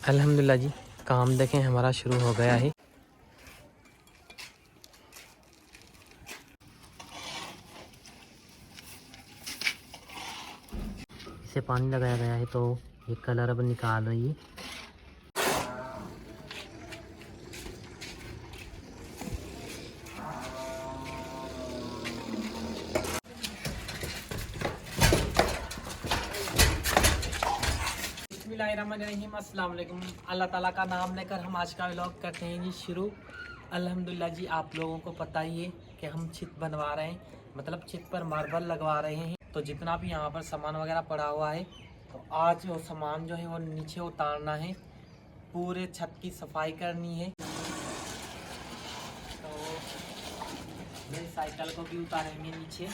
अल्हम्दुलिल्लाह जी, काम देखें हमारा शुरू हो गया है। इसे पानी लगाया गया है तो ये कलर अब निकाल रही है। बिस्मिल्लाहिर्रहमानिर्रहीम, अस्सलाम वालेकुम। अल्लाह ताला का नाम लेकर हम आज का व्लॉग करते हैं जी शुरू। अल्हम्दुलिल्लाह जी, आप लोगों को पता ही है कि हम छत बनवा रहे हैं, मतलब छत पर मार्बल लगवा रहे हैं। तो जितना भी यहाँ पर सामान वगैरह पड़ा हुआ है, तो आज वो सामान जो है वो नीचे उतारना है, पूरे छत की सफाई करनी है। तो मेरी साइकिल को भी उतारेंगे नीचे,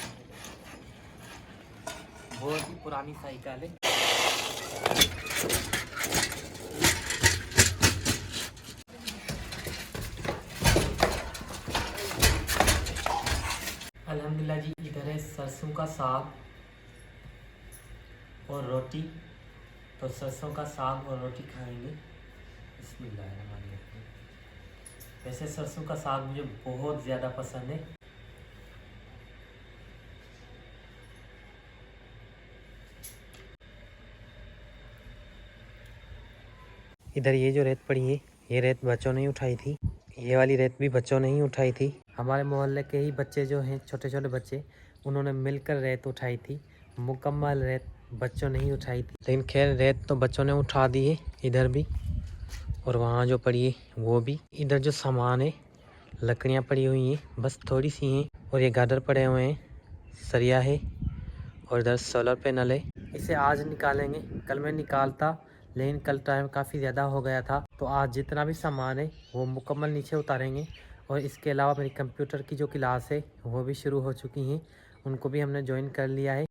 बहुत ही पुरानी साइकिल है। अल्हम्दुलिल्लाह जी, इधर है सरसों का साग और रोटी। तो सरसों का साग और रोटी खाएंगे। बिस्मिल्लाहिर्रहमानिर्रहीम। वैसे सरसों का साग मुझे बहुत ज़्यादा पसंद है। इधर ये जो रेत पड़ी है, ये रेत बच्चों ने उठाई थी। ये वाली रेत भी बच्चों ने ही उठाई थी। हमारे मोहल्ले के ही बच्चे जो हैं, छोटे छोटे बच्चे, उन्होंने मिलकर रेत उठाई थी। मुकम्मल रेत बच्चों ने ही उठाई थी, लेकिन खैर रेत तो बच्चों ने उठा दी है। इधर भी और वहाँ जो पड़ी है वो भी। इधर जो सामान है, लकड़ियाँ पड़ी हुई हैं, बस थोड़ी सी हैं। और ये गादर पड़े हुए हैं, सरिया है, और इधर सोलर पैनल है। इसे आज निकालेंगे, कल मैं निकालता, लेकिन कल टाइम काफ़ी ज़्यादा हो गया था। तो आज जितना भी सामान है वो मुकम्मल नीचे उतारेंगे। और इसके अलावा मेरी कंप्यूटर की जो क्लास है वो भी शुरू हो चुकी हैं, उनको भी हमने ज्वाइन कर लिया है।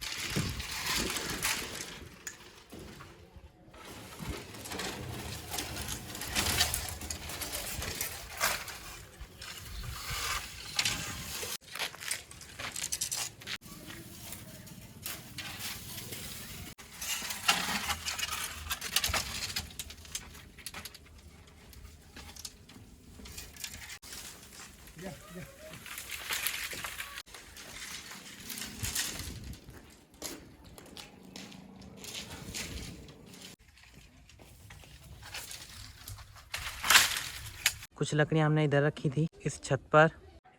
कुछ लकड़ियाँ हमने इधर रखी थी इस छत पर,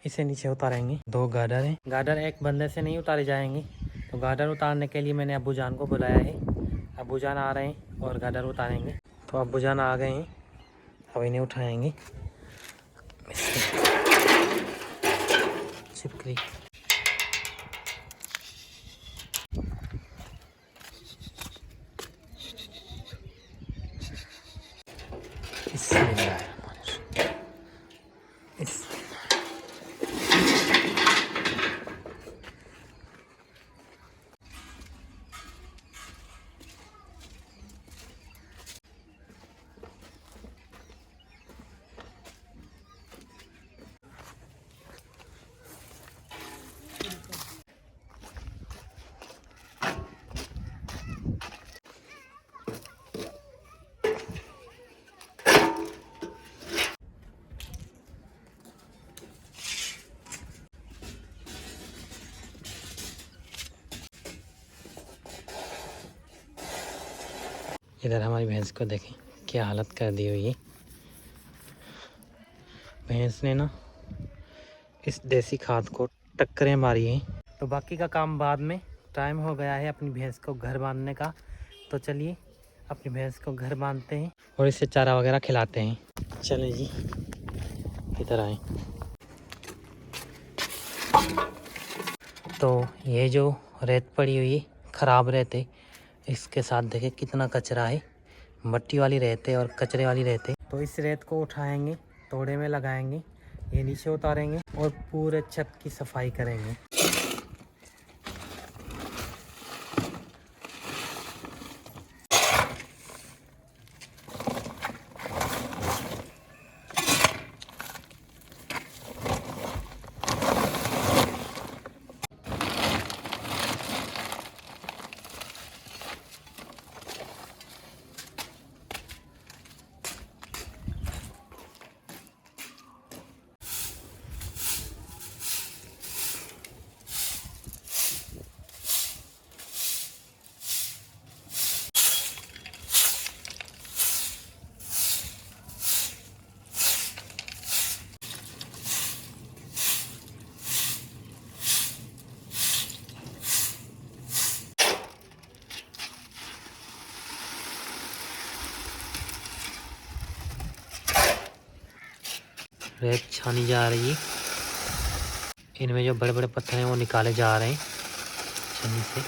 इसे नीचे उतारेंगे। 2 गार्डर हैं। गार्डर एक बंदे से नहीं उतारे जाएंगे, तो गार्डर उतारने के लिए मैंने अब्बू जान को बुलाया है। अब्बू जान आ रहे हैं और गार्डर उतारेंगे। तो अब्बू जान आ गए हैं, अब इन्हें उठाएंगे। छिपकली इधर हमारी भैंस को देखें क्या हालत कर दी हुई है। भैंस ने ना इस देसी खाद को टक्करें मारी हैं। तो बाकी का काम बाद में, टाइम हो गया है अपनी भैंस को घर बांधने का। तो चलिए अपनी भैंस को घर बांधते हैं और इसे चारा वगैरह खिलाते हैं। चलें जी, इधर आए। तो ये जो रेत पड़ी हुई है, ख़राब रेत है, इसके साथ देखें कितना कचरा है। मट्टी वाली रेत है और कचरे वाली रेत है। तो इस रेत को उठाएंगे, तोड़े में लगाएंगे, ये नीचे उतारेंगे और पूरे छत की सफाई करेंगे। रेत छानी जा रही है। इनमें जो बड़े बड़े पत्थर हैं वो निकाले जा रहे हैं छन्नी से।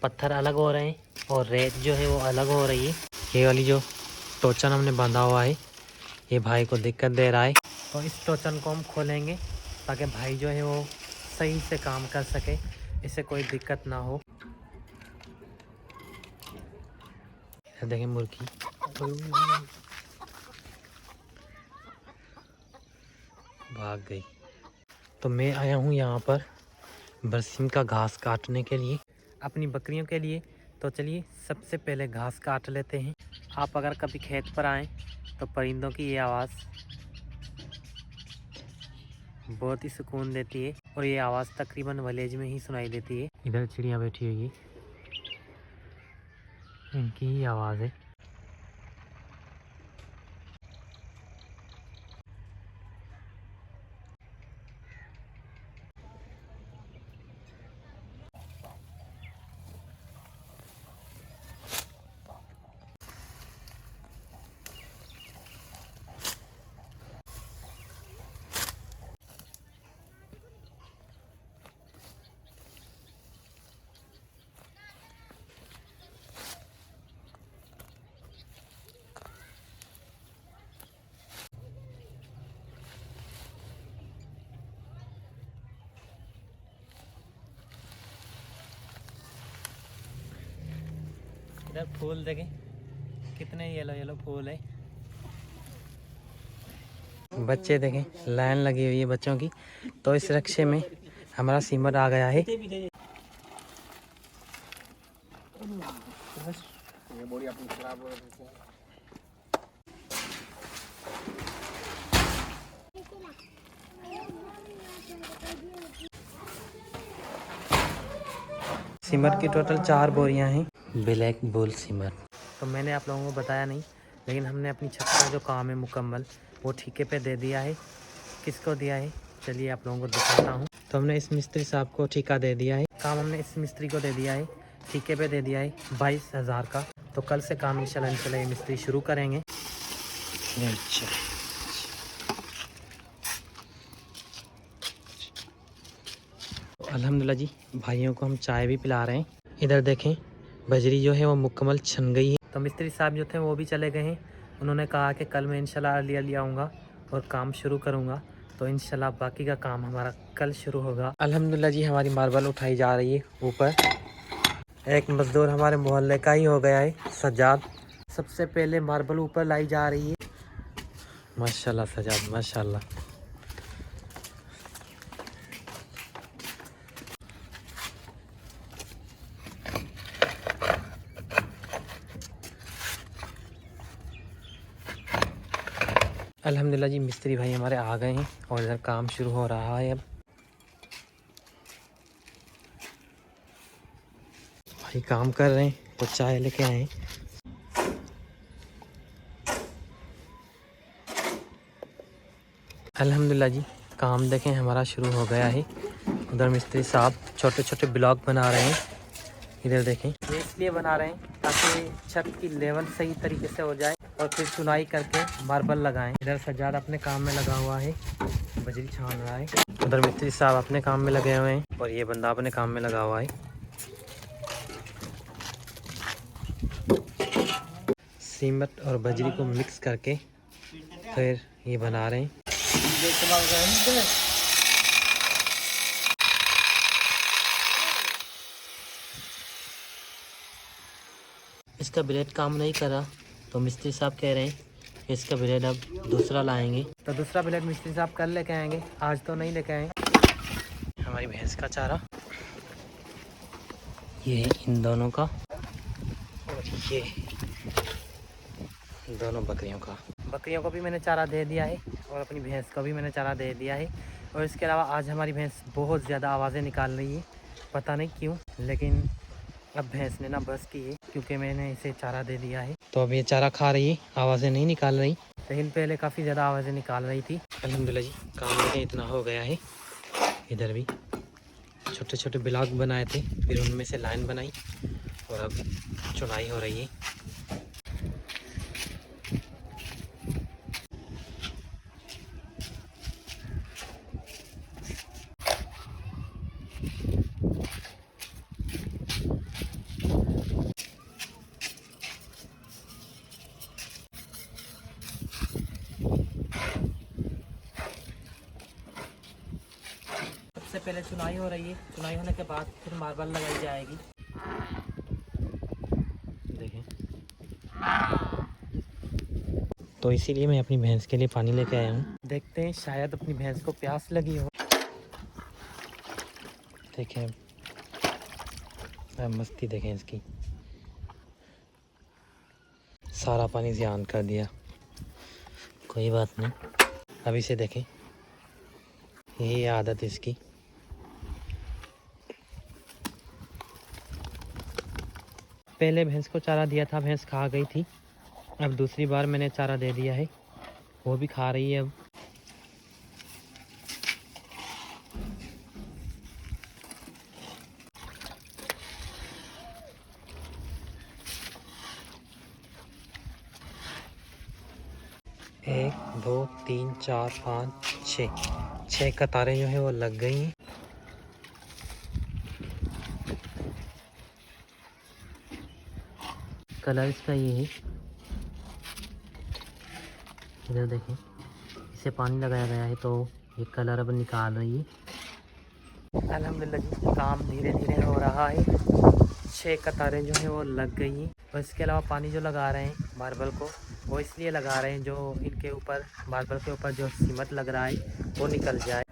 पत्थर अलग हो रहे हैं और रेत जो है वो अलग हो रही है। ये वाली जो टोचन हमने बांधा हुआ है ये भाई को दिक्कत दे रहा है, तो इस टोचन को हम खोलेंगे ताकि भाई जो है वो सही से काम कर सके, इसे कोई दिक्कत ना हो। देखें मुर्गी भाग गई। तो मैं आया हूँ यहाँ पर बरसीम का घास काटने के लिए अपनी बकरियों के लिए। तो चलिए सबसे पहले घास काट लेते हैं। आप अगर कभी खेत पर आएँ तो परिंदों की ये आवाज़ बहुत ही सुकून देती है और ये आवाज़ तकरीबन विलेज में ही सुनाई देती है। इधर चिड़िया बैठी हुई है, इनकी ही आवाज़ है। इधर फूल देखें कितने येलो येलो फूल है। बच्चे देखें लाइन लगी हुई है बच्चों की। तो इस रक्षे में हमारा सीमर आ गया है। सिमर की टोटल 4 बोरियां हैं ब्लैक बुल सिमर। तो मैंने आप लोगों को बताया नहीं, लेकिन हमने अपनी छत का जो काम है मुकम्मल वो ठेके पे दे दिया है। किसको दिया है चलिए आप लोगों को दिखाता हूँ। तो हमने इस मिस्त्री साहब को ठेका दे दिया है। काम हमने इस मिस्त्री को दे दिया है, ठेके पे दे दिया है 22,000 का। तो कल से काम इंशाल्लाह ये मिस्त्री शुरू करेंगे। अच्छा अल्हम्दुलिल्लाह जी, भाइयों को हम चाय भी पिला रहे हैं। इधर देखें बजरी जो है वो मुकम्मल छन गई है। तो मिस्त्री साहब जो थे वो भी चले गए हैं। उन्होंने कहा कि कल मैं इंशाल्लाह अर्ली अर्ली आऊँगा और काम शुरू करूँगा। तो इंशाल्लाह बाकी का काम हमारा कल शुरू होगा। अल्हम्दुलिल्लाह जी, हमारी मार्बल उठाई जा रही है ऊपर। एक मज़दूर हमारे मोहल्ले का ही हो गया है सज्जाद। सबसे पहले मार्बल ऊपर लाई जा रही है। माशाल्लाह सज्जाद माशाल्लाह। अल्हम्दुलिल्लाह जी, मिस्त्री भाई हमारे आ गए हैं और इधर काम शुरू हो रहा है। अब भाई काम कर रहे हैं और चाय लेके आए हैं। अल्हम्दुलिल्लाह जी, काम देखें हमारा शुरू हो गया है। उधर मिस्त्री साहब छोटे छोटे ब्लॉक बना रहे हैं। इधर देखें ये इसलिए बना रहे हैं ताकि छत की लेवल सही तरीके से हो जाए और फिर चुनाई करके मार्बल लगाएं। इधर सज्जाद अपने काम में लगा हुआ है, बजरी छान रहा है। उधर मिस्त्री साहब अपने काम में लगे हुए हैं और ये बंदा अपने काम में लगा हुआ है। सीमेंट और बजरी को मिक्स करके फिर ये बना रहे हैं। इसका ब्लेड काम नहीं करा तो मिस्त्री साहब कह रहे हैं कि इसका ब्लेड अब दूसरा लाएंगे। तो दूसरा ब्लेड मिस्त्री साहब कल लेके आएंगे, आज तो नहीं लेके आए। हमारी भैंस का चारा ये है इन दोनों का और ये दोनों बकरियों का। बकरियों को भी मैंने चारा दे दिया है और अपनी भैंस को भी मैंने चारा दे दिया है। और इसके अलावा आज हमारी भैंस बहुत ज़्यादा आवाज़ें निकाल रही है, पता नहीं क्यों, लेकिन अब भैंस ने ना बस की है क्योंकि मैंने इसे चारा दे दिया है। तो अब ये चारा खा रही है, आवाज़ें नहीं निकाल रही, लेकिन पहले काफ़ी ज़्यादा आवाज़ें निकाल रही थी। अल्हम्दुलिल्लाह जी, काम में इतना हो गया है। इधर भी छोटे छोटे ब्लॉक बनाए थे, फिर उनमें से लाइन बनाई और अब चुनाई हो रही है। सबसे पहले चुनाई हो रही है, चुनाई होने के बाद फिर मार्बल लगाई जाएगी। देखें, तो इसीलिए मैं अपनी भैंस के लिए पानी लेके आया हूँ। देखते हैं शायद अपनी भैंस को प्यास लगी हो। देखें, मस्ती देखें इसकी, सारा पानी ज़ियान कर दिया। कोई बात नहीं, अब इसे देखें, यही आदत इसकी। पहले भैंस को चारा दिया था, भैंस खा गई थी। अब दूसरी बार मैंने चारा दे दिया है, वो भी खा रही है अब। एक, दो, तीन, चार, पाँच, छः कतारें जो है वो लग गई हैं। कलर इसका ये है, इधर देखें, इसे पानी लगाया गया है तो ये कलर अब निकाल रही है। अल्हम्दुलिल्लाह जी, काम धीरे धीरे हो रहा है। 6 कतारें जो हैं वो लग गई हैं। और इसके अलावा पानी जो लगा रहे हैं मार्बल को, वो इसलिए लगा रहे हैं जो इनके ऊपर, मार्बल के ऊपर जो सीमेंट लग रहा है वो निकल जाए।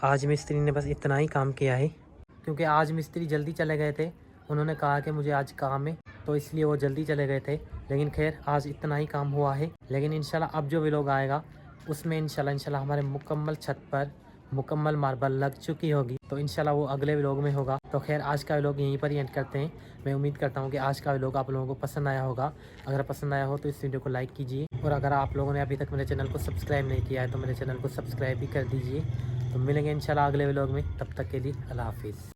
आज मिस्त्री ने बस इतना ही काम किया है, क्योंकि आज मिस्त्री जल्दी चले गए थे। उन्होंने कहा कि मुझे आज काम है, तो इसलिए वो जल्दी चले गए थे। लेकिन खैर आज इतना ही काम हुआ है। लेकिन इंशाल्लाह अब जो व्लॉग आएगा उसमें इंशाल्लाह हमारे मुकम्मल छत पर मुकम्मल मार्बल लग चुकी होगी, तो इंशाल्लाह वो अगले व्लॉग में होगा। तो खैर आज का व्लॉग यहीं पर ही एंड करते हैं। मैं उम्मीद करता हूँ कि आज का व्लॉग आप लोगों को पसंद आया होगा। अगर पसंद आया हो तो इस वीडियो को लाइक कीजिए, और अगर आप लोगों ने अभी तक मेरे चैनल को सब्सक्राइब नहीं किया है तो मेरे चैनल को सब्सक्राइब भी कर दीजिए। तो मिलेंगे इंशाल्लाह अगले व्लॉग में, तब तक के लिए अल्लाह हाफिज़।